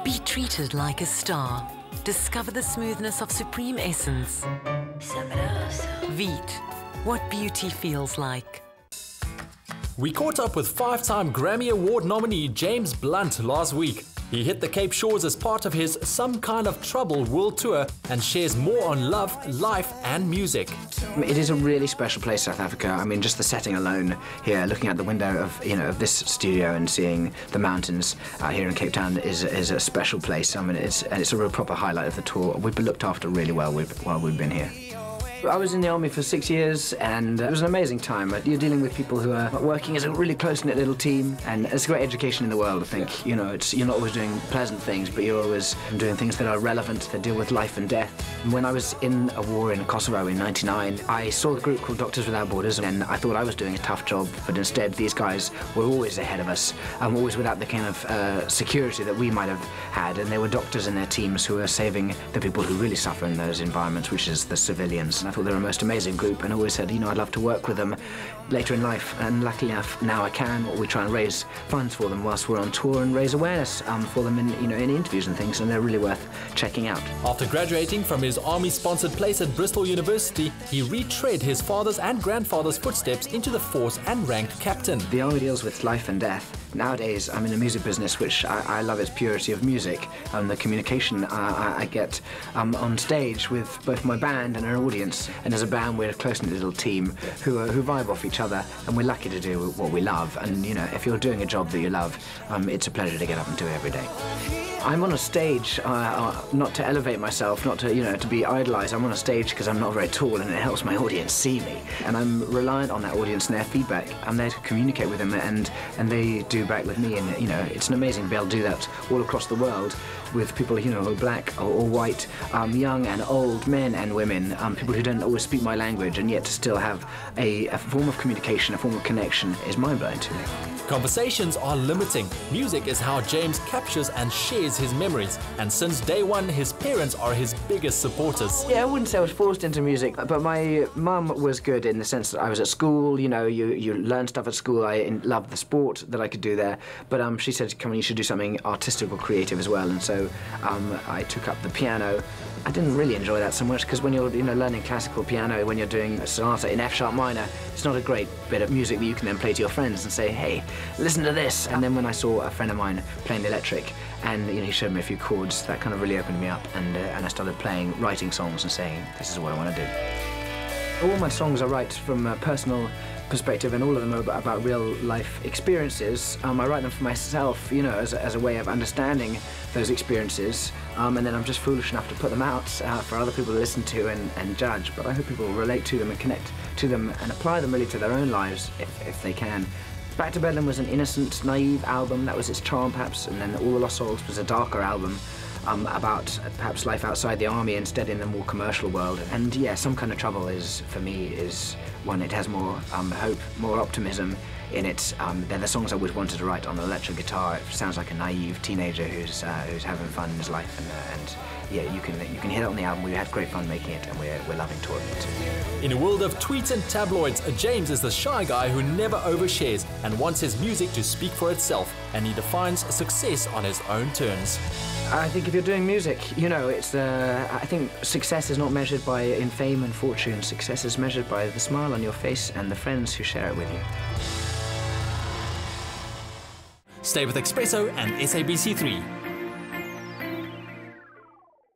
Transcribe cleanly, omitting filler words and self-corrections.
Be treated like a star. Discover the smoothness of supreme essence. Veet, what beauty feels like. We caught up with 5-time Grammy Award nominee James Blunt last week. He hit the Cape Shores as part of his Some Kind of Trouble world tour and shares more on love, life and music. It is a really special place, South Africa. I mean, just the setting alone here, looking out the window of this studio and seeing the mountains here in Cape Town is a special place. I mean, it's a real proper highlight of the tour. We've been looked after really well while we've been here. I was in the army for 6 years and it was an amazing time. You're dealing with people who are working as a really close-knit little team, and it's a great education in the world, I think. You know, you're not always doing pleasant things, but you're always doing things that are relevant, that deal with life and death. And when I was in a war in Kosovo in '99, I saw a group called Doctors Without Borders, and I thought I was doing a tough job, but instead these guys were always ahead of us, always without the kind of security that we might have had, and they were doctors in their teams who were saving the people who really suffer in those environments, which is the civilians. And I thought they were a most amazing group, and I always said, you know, I'd love to work with them later in life, and luckily enough now I can. We try and raise funds for them whilst we're on tour and raise awareness for them in interviews and things, and they're really worth checking out. After graduating from his army-sponsored place at Bristol University, he retread his father's and grandfather's footsteps into the force and ranked captain. The army deals with life and death. Nowadays, I'm in the music business, which I love its purity of music and the communication I get on stage with both my band and our audience. And as a band, we're a close-knit little team who vibe off each other, and we're lucky to do what we love. And you know, if you're doing a job that you love, it's a pleasure to get up and do it every day. I'm on a stage not to elevate myself, not to to be idolized. I'm on a stage because I'm not very tall, and it helps my audience see me. And I'm reliant on that audience and their feedback. I'm there to communicate with them, and they do back with me. And it's an amazing to be able to do that all across the world with people who are black or white, young and old, men and women, people who don't always speak my language, and yet to still have a form of communication, a form of connection is mind-blowing to me. Conversations are limiting. Music is how James captures and shares his memories, and since day one his parents are his biggest supporters. Yeah, I wouldn't say I was forced into music, but my mum was good in the sense that I was at school, you learn stuff at school. I loved the sport that I could do there, but she said, come on, you should do something artistic or creative as well, and so I took up the piano. I didn't really enjoy that so much because when you're learning classical piano, when you're doing a sonata in F-sharp minor, it's not a great bit of music that you can then play to your friends and say, hey, listen to this. And then when I saw a friend of mine playing the electric, and he showed me a few chords, that kind of really opened me up, and I started writing songs and saying, this is what I want to do. All my songs I write from a personal perspective, and all of them are about real life experiences. I write them for myself, as a way of understanding those experiences, and then I'm just foolish enough to put them out for other people to listen to and judge. But I hope people will relate to them and connect to them and apply them really to their own lives if they can. Back to Bedlam was an innocent, naive album. That was its charm, perhaps, and then All the Lost Souls was a darker album about perhaps life outside the army, instead in the more commercial world. And yeah, Some Kind of Trouble for me is one. It has more hope, more optimism in it. They're the songs I always wanted to write on the electric guitar. It sounds like a naive teenager who's having fun in his life, and yeah, you can hear it on the album. We had great fun making it, and we're loving touring it too. In a world of tweets and tabloids, James is the shy guy who never overshares and wants his music to speak for itself, and he defines success on his own terms. I think if you're doing music, I think success is not measured in fame and fortune. Success is measured by the smile on your face and the friends who share it with you. Stay with eXpresso and SABC3.